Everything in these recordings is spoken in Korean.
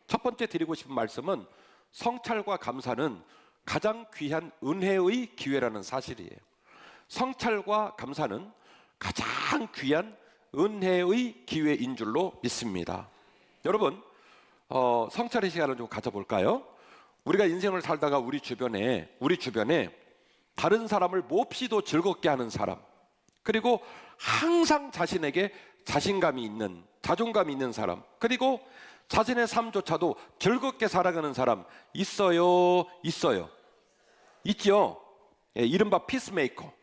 첫 번째 드리고 싶은 말씀은 성찰과 감사는 가장 귀한 은혜의 기회라는 사실이에요. 성찰과 감사는 가장 귀한 은혜의 기회인 줄로 믿습니다. 여러분, 성찰의 시간을 좀 가져볼까요? 우리가 인생을 살다가 우리 주변에 다른 사람을 몹시도 즐겁게 하는 사람, 그리고 항상 자신에게 자신감이 있는, 자존감이 있는 사람, 그리고 자신의 삶조차도 즐겁게 살아가는 사람 있어요? 있죠? 예, 이른바 피스메이커.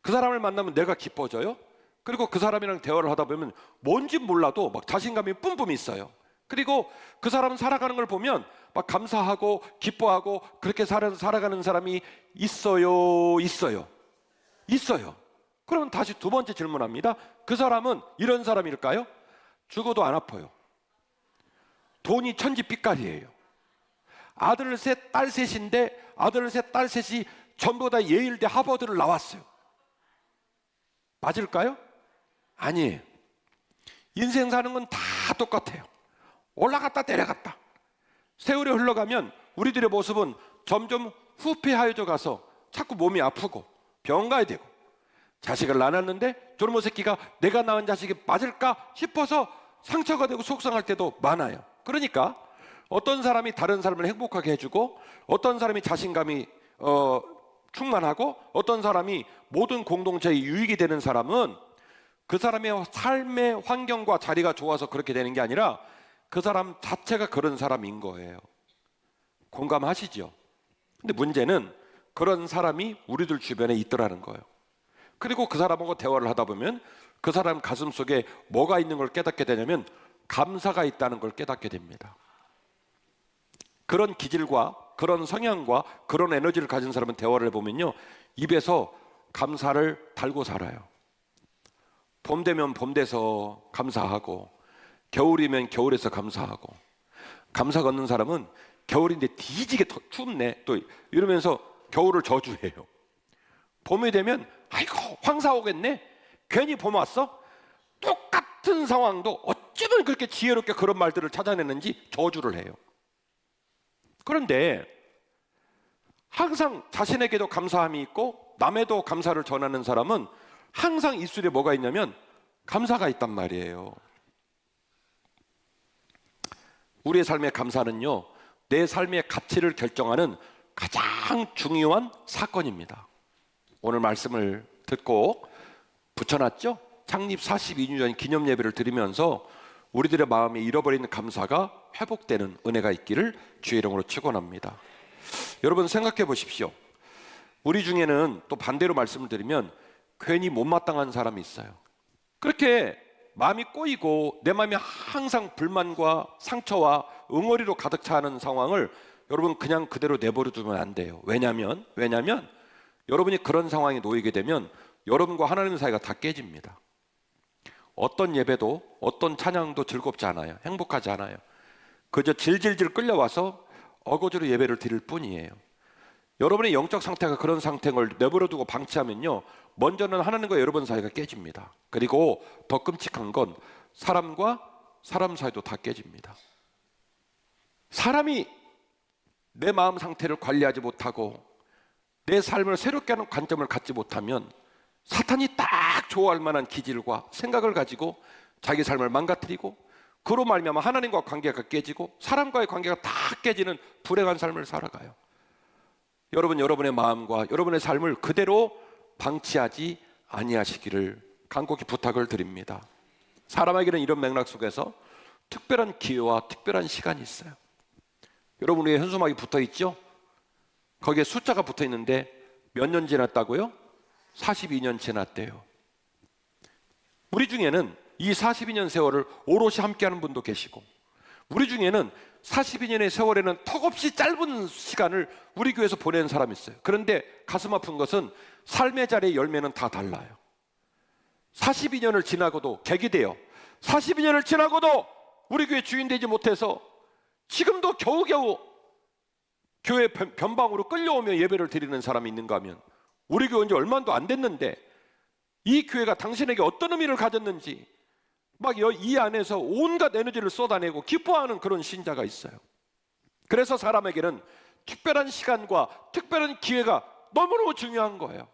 그 사람을 만나면 내가 기뻐져요. 그리고 그 사람이랑 대화를 하다 보면 뭔지 몰라도 막 자신감이 뿜뿜 있어요. 그리고 그 사람 살아가는 걸 보면 막 감사하고 기뻐하고 그렇게 살아가는 사람이 있어요? 그러면 다시 두 번째 질문합니다. 그 사람은 이런 사람일까요? 죽어도 안 아파요. 돈이 천지빛깔이에요. 아들 셋, 딸 셋인데 아들 셋, 딸 셋이 전부 다 예일대 하버드를 나왔어요. 맞을까요? 아니에요. 인생 사는 건 다 똑같아요. 올라갔다 내려갔다. 세월이 흘러가면 우리들의 모습은 점점 후패하여져 가서 자꾸 몸이 아프고 병원 가야 되고, 자식을 낳았는데 저놈의 새끼가 내가 낳은 자식이 맞을까 싶어서 상처가 되고 속상할 때도 많아요. 그러니까 어떤 사람이 다른 사람을 행복하게 해주고, 어떤 사람이 자신감이 충만하고, 어떤 사람이 모든 공동체에 유익이 되는 사람은 그 사람의 삶의 환경과 자리가 좋아서 그렇게 되는 게 아니라 그 사람 자체가 그런 사람인 거예요. 공감하시죠? 근데 문제는 그런 사람이 우리들 주변에 있더라는 거예요. 그리고 그 사람하고 대화를 하다 보면 그 사람 가슴 속에 뭐가 있는 걸 깨닫게 되냐면 감사가 있다는 걸 깨닫게 됩니다. 그런 기질과 그런 성향과 그런 에너지를 가진 사람은 대화를 해보면요, 입에서 감사를 달고 살아요. 봄 되면 봄 돼서 감사하고, 겨울이면 겨울에서 감사하고, 감사가 없는 사람은 겨울인데 뒤지게 춥네 또 이러면서 겨울을 저주해요. 봄이 되면 아이고 황사 오겠네, 괜히 봄 왔어? 똑같은 상황도 어쩌면 그렇게 지혜롭게 그런 말들을 찾아내는지 저주를 해요. 그런데 항상 자신에게도 감사함이 있고 남에도 감사를 전하는 사람은 항상 입술에 뭐가 있냐면 감사가 있단 말이에요. 우리의 삶의 감사는요, 내 삶의 가치를 결정하는 가장 중요한 사건입니다. 오늘 말씀을 듣고 붙여놨죠? 창립 42주년 기념 예배를 드리면서 우리들의 마음에 잃어버린 감사가 회복되는 은혜가 있기를 주의 이름으로 축원합니다. 여러분 생각해 보십시오. 우리 중에는 또 반대로 말씀을 드리면 괜히 못마땅한 사람이 있어요. 그렇게 마음이 꼬이고 내 마음이 항상 불만과 상처와 응어리로 가득 차는 상황을 여러분 그냥 그대로 내버려 두면 안 돼요. 왜냐하면 여러분이 그런 상황에 놓이게 되면 여러분과 하나님 사이가 다 깨집니다. 어떤 예배도 어떤 찬양도 즐겁지 않아요. 행복하지 않아요. 그저 질질질 끌려와서 어거지로 예배를 드릴 뿐이에요. 여러분의 영적 상태가 그런 상태인 걸 내버려 두고 방치하면요, 먼저는 하나님과 여러분 사이가 깨집니다. 그리고 더 끔찍한 건 사람과 사람 사이도 다 깨집니다. 사람이 내 마음 상태를 관리하지 못하고 내 삶을 새롭게 하는 관점을 갖지 못하면 사탄이 딱 좋아할 만한 기질과 생각을 가지고 자기 삶을 망가뜨리고, 그로 말미암아 하나님과 관계가 깨지고 사람과의 관계가 다 깨지는 불행한 삶을 살아가요. 여러분의 마음과 여러분의 삶을 그대로 방치하지 아니하시기를 간곡히 부탁을 드립니다. 사람에게는 이런 맥락 속에서 특별한 기회와 특별한 시간이 있어요. 여러분 위에 현수막이 붙어 있죠? 거기에 숫자가 붙어 있는데 몇 년 지났다고요? 42년 지났대요. 우리 중에는 이 42년 세월을 오롯이 함께하는 분도 계시고, 우리 중에는 42년의 세월에는 턱없이 짧은 시간을 우리 교회에서 보낸 사람이 있어요. 그런데 가슴 아픈 것은 삶의 자리의 열매는 다 달라요. 42년을 지나고도 객이 42년을 지나고도 우리 교회 주인 되지 못해서 지금도 겨우겨우 교회 변방으로 끌려오며 예배를 드리는 사람이 있는가 하면, 우리 교회 온 지 얼마도 안 됐는데 이 교회가 당신에게 어떤 의미를 가졌는지 막 이 안에서 온갖 에너지를 쏟아내고 기뻐하는 그런 신자가 있어요. 그래서 사람에게는 특별한 시간과 특별한 기회가 너무너무 중요한 거예요.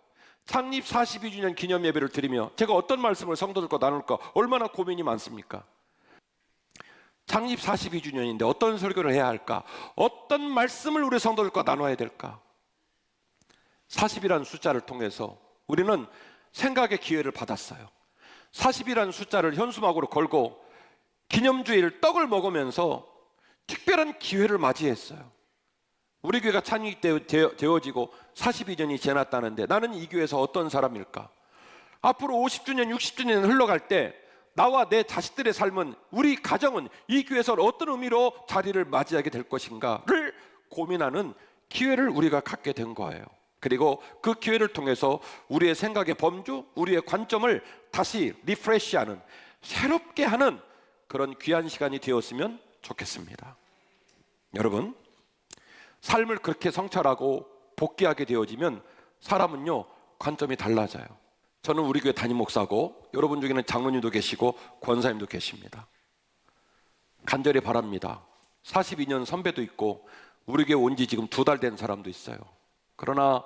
창립 42주년 기념 예배를 드리며 제가 어떤 말씀을 성도들과 나눌까 얼마나 고민이 많습니까? 창립 42주년인데 어떤 설교를 해야 할까? 어떤 말씀을 우리 성도들과 나눠야 될까? 40이라는 숫자를 통해서 우리는 생각의 기회를 받았어요. 40이라는 숫자를 현수막으로 걸고 기념주일 떡을 먹으면서 특별한 기회를 맞이했어요. 우리 교회가 창립되어지고 42년이 지났다는데 나는 이 교회에서 어떤 사람일까? 앞으로 50주년, 60주년 흘러갈 때 나와 내 자식들의 삶은, 우리 가정은 이 교회에서 어떤 의미로 자리를 맞이하게 될 것인가를 고민하는 기회를 우리가 갖게 된 거예요. 그리고 그 기회를 통해서 우리의 생각의 범주, 우리의 관점을 다시 리프레시하는, 새롭게 하는 그런 귀한 시간이 되었으면 좋겠습니다. 여러분, 삶을 그렇게 성찰하고 복귀하게 되어지면 사람은요, 관점이 달라져요. 저는 우리 교회 담임 목사고 여러분 중에는 장로님도 계시고 권사님도 계십니다. 간절히 바랍니다. 42년 선배도 있고 우리 교회 온 지 지금 2달 된 사람도 있어요. 그러나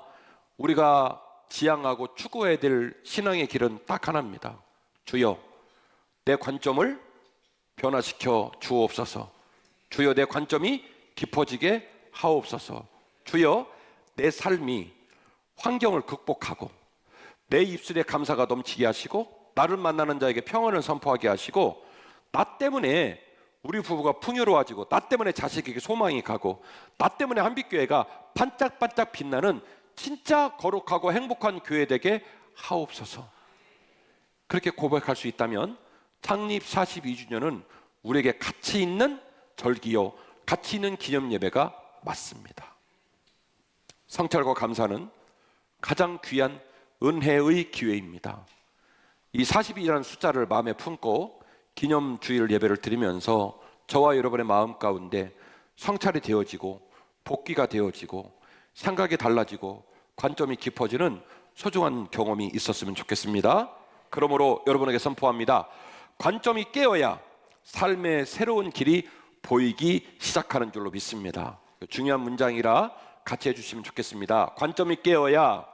우리가 지향하고 추구해야 될 신앙의 길은 딱 하나입니다. 주여, 내 관점을 변화시켜 주옵소서. 주여, 내 관점이 깊어지게 하옵소서. 주여, 내 삶이 환경을 극복하고 내 입술에 감사가 넘치게 하시고 나를 만나는 자에게 평안을 선포하게 하시고, 나 때문에 우리 부부가 풍요로워지고 나 때문에 자식에게 소망이 가고 나 때문에 한빛교회가 반짝반짝 빛나는 진짜 거룩하고 행복한 교회 되게 하옵소서. 그렇게 고백할 수 있다면 창립 42주년은 우리에게 가치 있는 절기요, 가치 있는 기념 예배가 맞습니다. 성찰과 감사는 가장 귀한 은혜의 기회입니다. 이 40이라는 숫자를 마음에 품고 기념 주일 예배를 드리면서 저와 여러분의 마음 가운데 성찰이 되어지고 복귀가 되어지고 생각이 달라지고 관점이 깊어지는 소중한 경험이 있었으면 좋겠습니다. 그러므로 여러분에게 선포합니다. 관점이 깨어야 삶의 새로운 길이 보이기 시작하는 줄로 믿습니다. 중요한 문장이라 같이 해주시면 좋겠습니다. 관점이 깨어야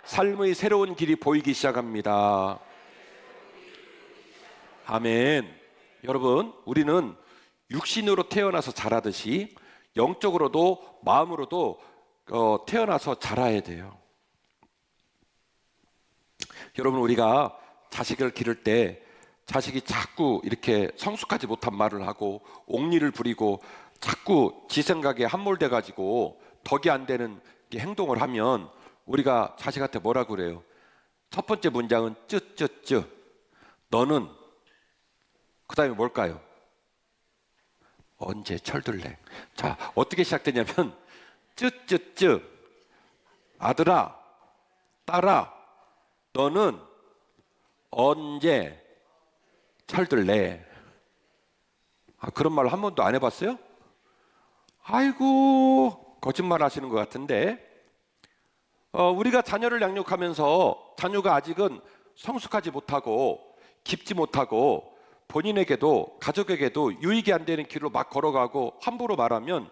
삶의 새로운 길이 보이기 시작합니다. 아멘. 여러분, 우리는 육신으로 태어나서 자라듯이 영적으로도 마음으로도 태어나서 자라야 돼요. 여러분, 우리가 자식을 기를 때 자식이 자꾸 이렇게 성숙하지 못한 말을 하고 옥리를 부리고 자꾸 지 생각에 함몰돼 가지고 덕이 안 되는 행동을 하면 우리가 자식한테 뭐라고 그래요? 첫 번째 문장은 쯔쯔쯔, 너는, 그 다음에 뭘까요? 언제 철들래? 자, 어떻게 시작되냐면 쯔쯔쯔, 아들아, 딸아, 너는 언제 철들래? 그런 말 한 번도 안 해봤어요? 아이고, 거짓말 하시는 것 같은데, 우리가 자녀를 양육하면서 자녀가 아직은 성숙하지 못하고 깊지 못하고 본인에게도 가족에게도 유익이 안 되는 길로 막 걸어가고 함부로 말하면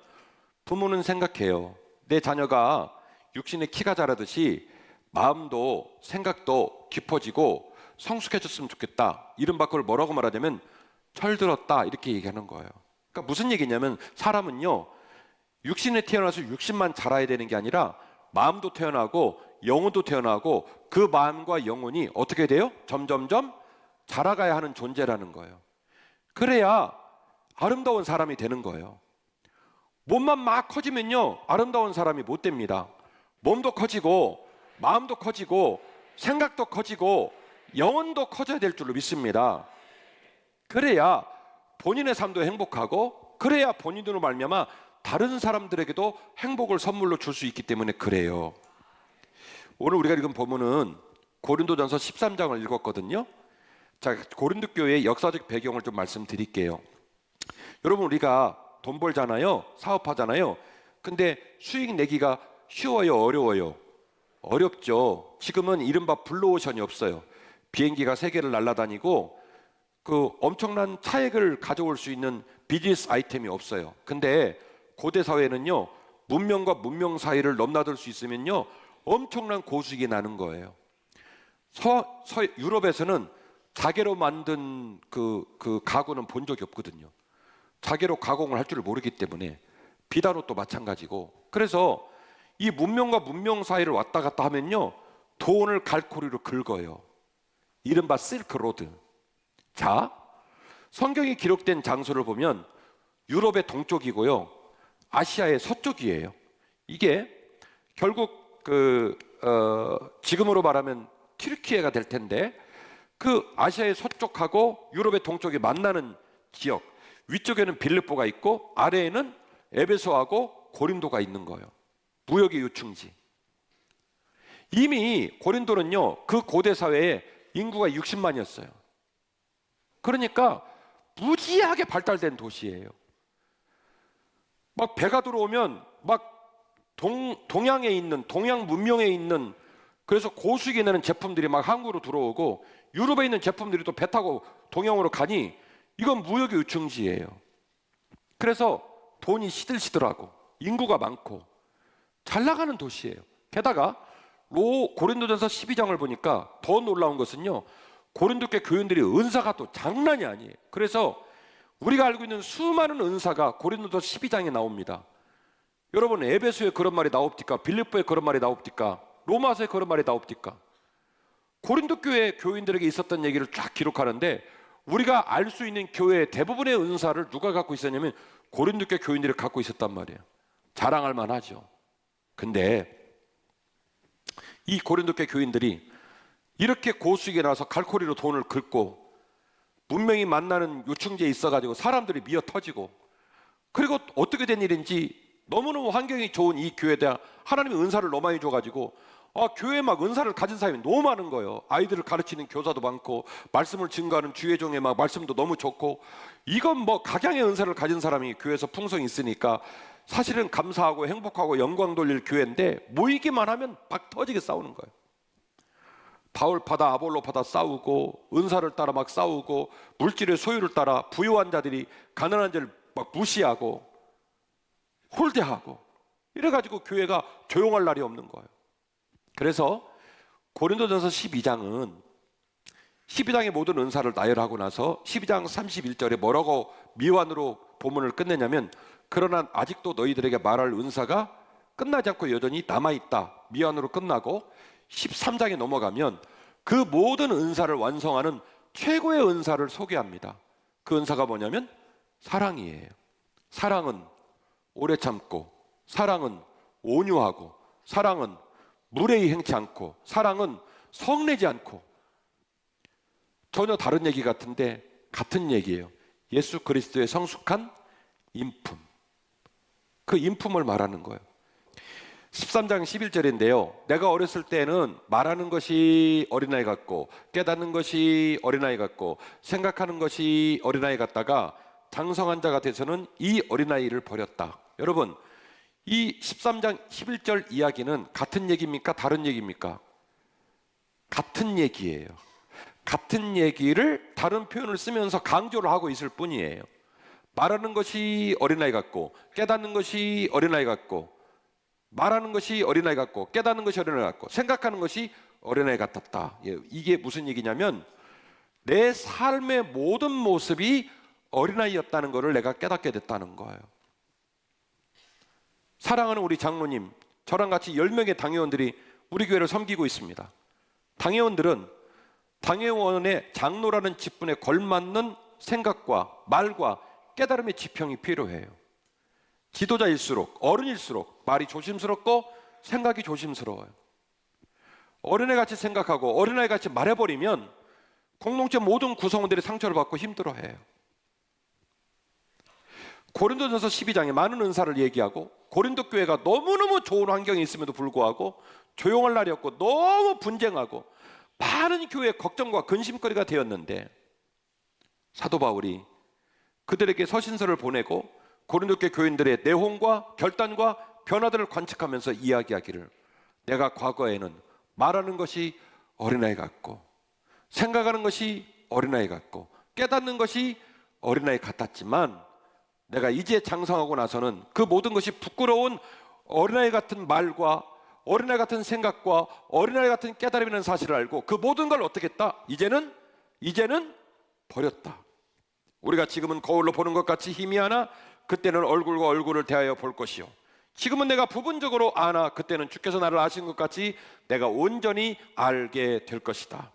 부모는 생각해요. 내 자녀가 육신의 키가 자라듯이 마음도 생각도 깊어지고 성숙해졌으면 좋겠다. 이른바 그걸 뭐라고 말하냐면 철들었다, 이렇게 얘기하는 거예요. 그러니까 무슨 얘기냐면 사람은요, 육신에 태어나서 육신만 자라야 되는 게 아니라 마음도 태어나고 영혼도 태어나고 그 마음과 영혼이 어떻게 돼요? 점점점 자라가야 하는 존재라는 거예요. 그래야 아름다운 사람이 되는 거예요. 몸만 막 커지면요, 아름다운 사람이 못 됩니다. 몸도 커지고 마음도 커지고 생각도 커지고 영혼도 커져야 될 줄로 믿습니다. 그래야 본인의 삶도 행복하고 그래야 본인으로 말미암아 다른 사람들에게도 행복을 선물로 줄 수 있기 때문에 그래요. 오늘 우리가 읽은 본문은 고린도전서 13장을 읽었거든요. 자, 고린도 교회의 역사적 배경을 좀 말씀드릴게요. 여러분, 우리가 돈 벌잖아요. 사업하잖아요. 근데 수익 내기가 쉬워요, 어려워요? 어렵죠. 지금은 이른바 블루오션이 없어요. 비행기가 세계를 날아다니고 그 엄청난 차액을 가져올 수 있는 비즈니스 아이템이 없어요. 근데 고대 사회는요, 문명과 문명 사이를 넘나들 수 있으면요, 엄청난 고수익이 나는 거예요. 유럽에서는 자개로 만든 그 가구는 본 적이 없거든요. 자개로 가공을 할 줄 모르기 때문에. 비단옷도 마찬가지고. 그래서 이 문명과 문명 사이를 왔다 갔다 하면요, 돈을 갈고리로 긁어요. 이른바 실크로드. 자, 성경이 기록된 장소를 보면 유럽의 동쪽이고요, 아시아의 서쪽이에요. 이게 결국 지금으로 말하면 튀르키예가 될 텐데, 그 아시아의 서쪽하고 유럽의 동쪽이 만나는 지역, 위쪽에는 빌립보가 있고 아래에는 에베소하고 고린도가 있는 거예요. 무역의 요충지. 이미 고린도는요, 그 고대 사회에 인구가 60만이었어요. 그러니까 무지하게 발달된 도시예요. 막 배가 들어오면 막 동양에 있는, 동양 문명에 있는, 그래서 고수익이 나는 제품들이 막 한국으로 들어오고, 유럽에 있는 제품들이 또 배 타고 동양으로 가니 이건 무역의 요충지예요. 그래서 돈이 시들시들하고 인구가 많고 잘 나가는 도시예요. 게다가 고린도전서 12장을 보니까 더 놀라운 것은요, 고린도교 교인들이 은사가 또 장난이 아니에요. 그래서 우리가 알고 있는 수많은 은사가 고린도전서 12장에 나옵니다. 여러분, 에베소에 그런 말이 나옵니까? 빌립보에 그런 말이 나옵니까? 로마서에 그런 말이 나옵니까? 고린도 교회 교인들에게 있었던 얘기를 쫙 기록하는데, 우리가 알 수 있는 교회의 대부분의 은사를 누가 갖고 있었냐면 고린도 교회 교인들이 갖고 있었단 말이에요. 자랑할 만하죠. 근데 이 고린도 교회 교인들이 이렇게 고수익에 나서 갈고리로 돈을 긁고 문명이 만나는 요충지에 있어가지고 사람들이 미어 터지고, 그리고 어떻게 된 일인지 너무너무 환경이 좋은 이 교회에 대한 하나님의 은사를 너무 많이 줘가지고 교회에 막 은사를 가진 사람이 너무 많은 거예요. 아이들을 가르치는 교사도 많고, 말씀을 증거하는 주의 종의 막 말씀도 너무 좋고, 이건 뭐 각양의 은사를 가진 사람이 교회에서 풍성히 있으니까 사실은 감사하고 행복하고 영광 돌릴 교회인데, 모이기만 하면 막 터지게 싸우는 거예요. 바울파다 아볼로파다 싸우고, 은사를 따라 막 싸우고, 물질의 소유를 따라 부유한 자들이 가난한 자를 막 무시하고 홀대하고, 이래가지고 교회가 조용할 날이 없는 거예요. 그래서 고린도전서 12장의 모든 은사를 나열하고 나서 12장 31절에 뭐라고 미완으로 본문을 끝내냐면, 그러나 아직도 너희들에게 말할 은사가 끝나지 않고 여전히 남아있다. 미완으로 끝나고 13장에 넘어가면 그 모든 은사를 완성하는 최고의 은사를 소개합니다. 그 은사가 뭐냐면 사랑이에요. 사랑은 오래 참고, 사랑은 온유하고, 사랑은 무례히 행치 않고, 사랑은 성내지 않고. 전혀 다른 얘기 같은데 같은 얘기예요. 예수 그리스도의 성숙한 인품. 그 인품을 말하는 거예요. 13장 11절인데요. 내가 어렸을 때는 말하는 것이 어린아이 같고, 깨닫는 것이 어린아이 같고, 생각하는 것이 어린아이 같다가 장성한 자가 돼서는 이 어린아이를 버렸다. 여러분, 이 13장 11절 이야기는 같은 얘기입니까? 다른 얘기입니까? 같은 얘기예요. 같은 얘기를 다른 표현을 쓰면서 강조를 하고 있을 뿐이에요. 말하는 것이 어린아이 같고, 깨닫는 것이 어린아이 같고, 말하는 것이 어린아이 같고, 깨닫는 것이 어린아이 같고, 생각하는 것이 어린아이 같았다. 이게 무슨 얘기냐면, 내 삶의 모든 모습이 어린아이였다는 것을 내가 깨닫게 됐다는 거예요. 사랑하는 우리 장로님, 저랑 같이 10명의 당회원들이 우리 교회를 섬기고 있습니다. 당회원들은 당회원의 장로라는 직분에 걸맞는 생각과 말과 깨달음의 지평이 필요해요. 지도자일수록, 어른일수록 말이 조심스럽고 생각이 조심스러워요. 어린애같이 생각하고 어린아이같이 말해버리면 공동체 모든 구성원들이 상처를 받고 힘들어해요. 고린도전서 12장에 많은 은사를 얘기하고, 고린도 교회가 너무너무 좋은 환경에 있음에도 불구하고 조용할 날이 없고 너무 분쟁하고 많은 교회의 걱정과 근심거리가 되었는데, 사도 바울이 그들에게 서신서를 보내고 고린도 교회 교인들의 내홍과 결단과 변화들을 관측하면서 이야기하기를, 내가 과거에는 말하는 것이 어린아이 같고, 생각하는 것이 어린아이 같고, 깨닫는 것이 어린아이 같았지만 내가 이제 장성하고 나서는 그 모든 것이 부끄러운 어린아이 같은 말과 어린아이 같은 생각과 어린아이 같은 깨달음이라는 사실을 알고 그 모든 걸 어떻게 했다? 이제는 버렸다. 우리가 지금은 거울로 보는 것 같이 희미하나 그때는 얼굴과 얼굴을 대하여 볼 것이요, 지금은 내가 부분적으로 아나 그때는 주께서 나를 아신 것 같이 내가 온전히 알게 될 것이다.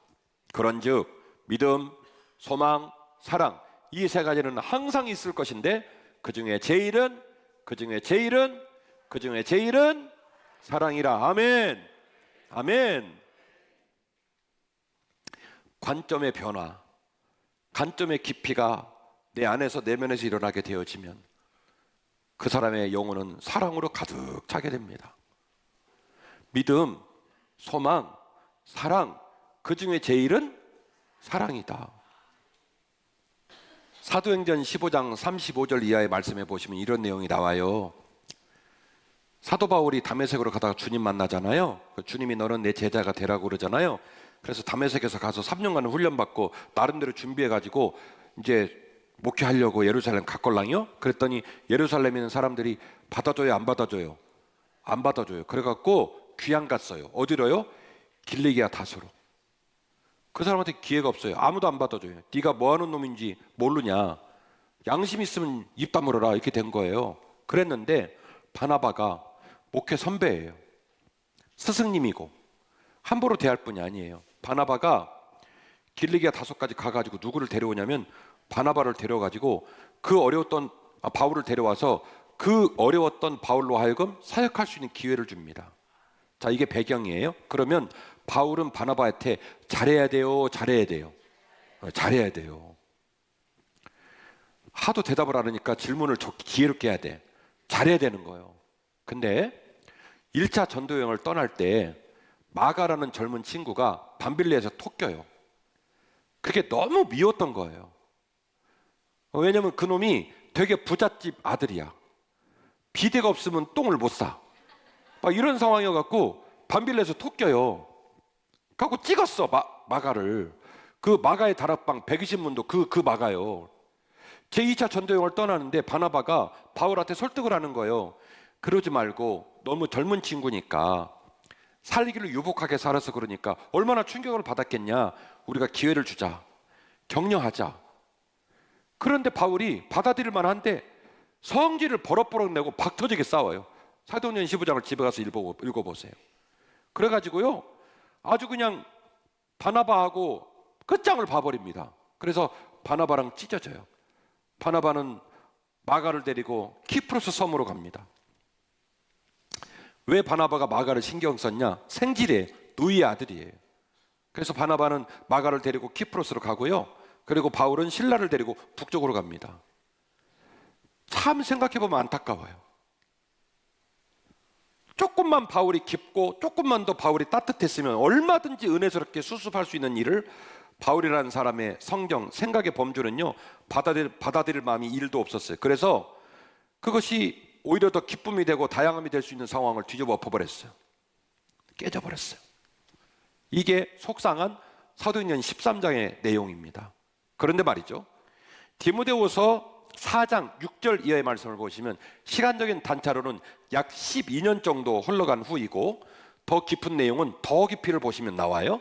그런즉 믿음, 소망, 사랑, 이 세 가지는 항상 있을 것인데 그 중에 제일은 사랑이라. 아멘. 아멘. 관점의 변화, 관점의 깊이가 내 안에서 내면에서 일어나게 되어지면 그 사람의 영혼은 사랑으로 가득 차게 됩니다. 믿음, 소망, 사랑, 그 중에 제일은 사랑이다. 사도행전 15장 35절 이하의 말씀에 보시면 이런 내용이 나와요. 사도 바울이 다메섹으로 가다가 주님 만나잖아요. 주님이 너는 내 제자가 되라고 그러잖아요. 그래서 다메섹에서 가서 3년간 훈련받고 나름대로 준비해가지고 이제 목회하려고 예루살렘 갔걸랑요. 그랬더니 예루살렘에 있는 사람들이 받아줘요, 안 받아줘요? 안 받아줘요. 그래갖고 귀양 갔어요. 어디로요? 길리기아 다소로. 그 사람한테 기회가 없어요. 아무도 안 받아줘요. 네가 뭐하는 놈인지 모르냐, 양심 있으면 입 다물어라, 이렇게 된 거예요. 그랬는데 바나바가 목회 선배예요. 스승님이고 함부로 대할 분이 아니에요. 바나바가 길리기아 다소까지 가가지고 누구를 데려오냐면 바나바를 데려가지고 그 어려웠던 바울을 데려와서 그 어려웠던 바울로 하여금 사역할 수 있는 기회를 줍니다. 자, 이게 배경이에요. 그러면 바울은 바나바한테 잘해야 돼요, 잘해야 돼요? 잘해야 돼요. 하도 대답을 안 하니까 질문을 기회롭게 해야 돼. 잘해야 되는 거예요. 근데 1차 전도 여행을 떠날 때 마가라는 젊은 친구가 밤빌레에서 톡 껴요. 그게 너무 미웠던 거예요. 왜냐면 그놈이 되게 부잣집 아들이야. 비데가 없으면 똥을 못 싸. 막 이런 상황이어갖고 밤빌레에서 톡 껴요. 갖고 찍었어, 마가를. 그 마가의 다락방 120문도 그 마가요. 제2차 전도여행을 떠나는데 바나바가 바울한테 설득을 하는 거예요. 그러지 말고 너무 젊은 친구니까 살기를 유복하게 살아서 그러니까 얼마나 충격을 받았겠냐. 우리가 기회를 주자, 격려하자. 그런데 바울이 받아들일 만한데 성질을 버럭버럭 내고 박터지게 싸워요. 사도행전 15장을 집에 가서 읽어보세요. 그래가지고요 아주 그냥 바나바하고 끝장을 봐버립니다. 그래서 바나바랑 찢어져요. 바나바는 마가를 데리고 키프로스 섬으로 갑니다. 왜 바나바가 마가를 신경 썼냐? 생질의 누이의 아들이에요. 그래서 바나바는 마가를 데리고 키프로스로 가고요, 그리고 바울은 실라를 데리고 북쪽으로 갑니다. 참 생각해보면 안타까워요. 조금만 바울이 깊고 조금만 더 바울이 따뜻했으면 얼마든지 은혜스럽게 수습할 수 있는 일을 바울이라는 사람의 성경, 생각의 범주는요 받아들일 마음이 1도 없었어요. 그래서 그것이 오히려 더 기쁨이 되고 다양함이 될 수 있는 상황을 뒤집어 엎어버렸어요. 깨져버렸어요. 이게 속상한 사도행전 13장의 내용입니다. 그런데 말이죠, 디모데후서 4장 6절 이하의 말씀을 보시면 시간적인 단차로는 약 12년 정도 흘러간 후이고 더 깊은 내용은 더 깊이를 보시면 나와요.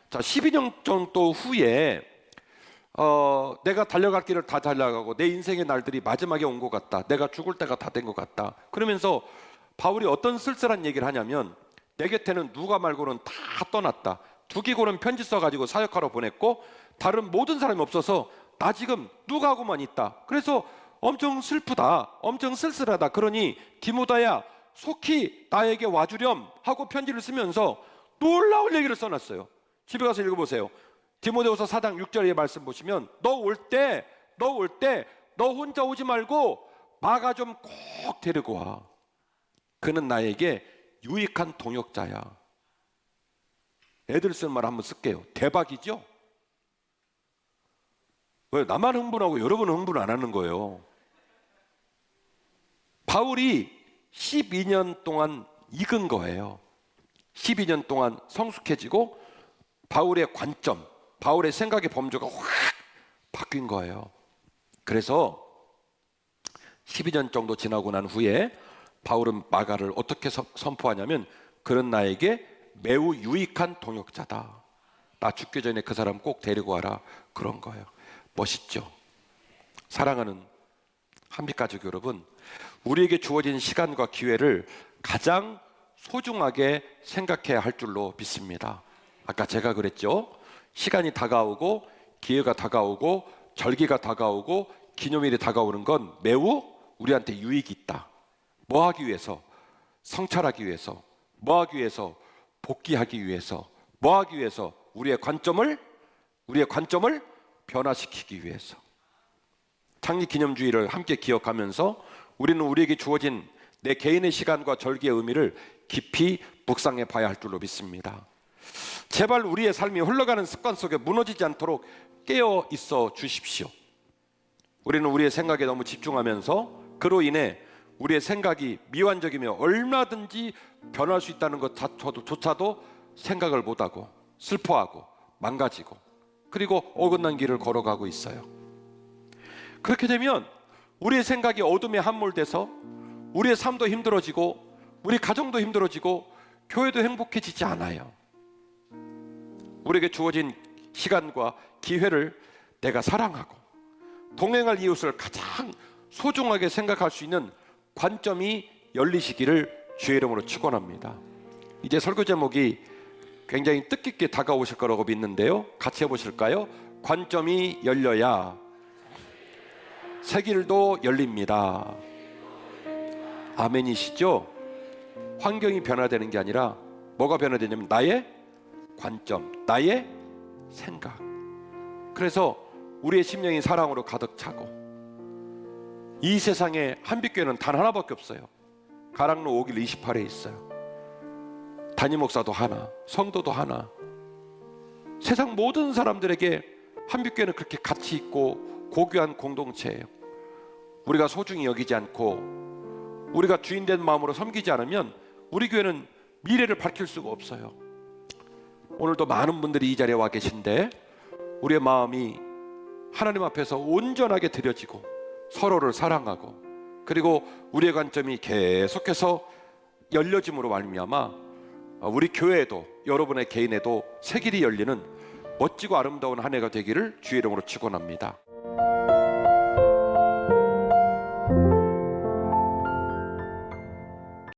자, 12년 정도 후에 내가 달려갈 길을 다 달려가고 내 인생의 날들이 마지막에 온 것 같다, 내가 죽을 때가 다 된 것 같다. 그러면서 바울이 어떤 쓸쓸한 얘기를 하냐면 내 곁에는 누가 말고는 다 떠났다. 두기고는 편지 써가지고 사역하러 보냈고 다른 모든 사람이 없어서 나 지금 누가하고만 있다. 그래서 엄청 슬프다, 엄청 쓸쓸하다. 그러니 디모다야 속히 나에게 와주렴 하고 편지를 쓰면서 놀라운 얘기를 써놨어요. 집에 가서 읽어보세요. 디모데후서 4장 6절의 말씀 보시면 너 올 때 너 혼자 오지 말고 마가 좀 꼭 데리고 와. 그는 나에게 유익한 동역자야. 애들 쓰는 말 한번 쓸게요. 대박이죠? 왜 나만 흥분하고 여러분은 흥분 안 하는 거예요? 바울이 12년 동안 익은 거예요. 12년 동안 성숙해지고 바울의 관점, 바울의 생각의 범주가 확 바뀐 거예요. 그래서 12년 정도 지나고 난 후에 바울은 마가를 어떻게 선포하냐면, 그런 나에게 매우 유익한 동역자다. 나 죽기 전에 그 사람 꼭 데리고 와라. 그런 거예요. 멋있죠? 사랑하는 한빛가족 여러분, 우리에게 주어진 시간과 기회를 가장 소중하게 생각해야 할 줄로 믿습니다. 아까 제가 그랬죠? 시간이 다가오고 기회가 다가오고 절기가 다가오고 기념일이 다가오는 건 매우 우리한테 유익이 있다. 뭐 하기 위해서? 성찰하기 위해서. 뭐 하기 위해서? 복귀하기 위해서. 뭐 하기 위해서? 우리의 관점을 변화시키기 위해서. 창립기념주의를 함께 기억하면서 우리는 우리에게 주어진 내 개인의 시간과 절기의 의미를 깊이 묵상해 봐야 할 줄로 믿습니다. 제발 우리의 삶이 흘러가는 습관 속에 무너지지 않도록 깨어 있어 주십시오. 우리는 우리의 생각에 너무 집중하면서 그로 인해 우리의 생각이 미완적이며 얼마든지 변할 수 있다는 것조차도 생각을 못하고 슬퍼하고 망가지고, 그리고 어긋난 길을 걸어가고 있어요. 그렇게 되면 우리의 생각이 어둠에 함몰돼서 우리의 삶도 힘들어지고 우리 가정도 힘들어지고 교회도 행복해지지 않아요. 우리에게 주어진 시간과 기회를 내가 사랑하고 동행할 이웃을 가장 소중하게 생각할 수 있는 관점이 열리시기를 주의 이름으로 축원합니다. 이제 설교 제목이 굉장히 뜻깊게 다가오실 거라고 믿는데요, 같이 해보실까요? 관점이 열려야 새 길도 열립니다. 아멘이시죠? 환경이 변화되는 게 아니라 뭐가 변화되냐면 나의 관점, 나의 생각. 그래서 우리의 심령이 사랑으로 가득 차고, 이 세상에 한빛교회는 단 하나밖에 없어요. 가락로 5길 28에 있어요. 담임 목사도 하나, 성도도 하나. 세상 모든 사람들에게 한빛교회는 그렇게 가치 있고 고귀한 공동체예요. 우리가 소중히 여기지 않고 우리가 주인된 마음으로 섬기지 않으면 우리 교회는 미래를 밝힐 수가 없어요. 오늘도 많은 분들이 이 자리에 와 계신데 우리의 마음이 하나님 앞에서 온전하게 드려지고 서로를 사랑하고, 그리고 우리의 관점이 계속해서 열려짐으로 말미암아 우리 교회에도, 여러분의 개인에도 새 길이 열리는 멋지고 아름다운 한 해가 되기를 주의 이름으로 축원합니다.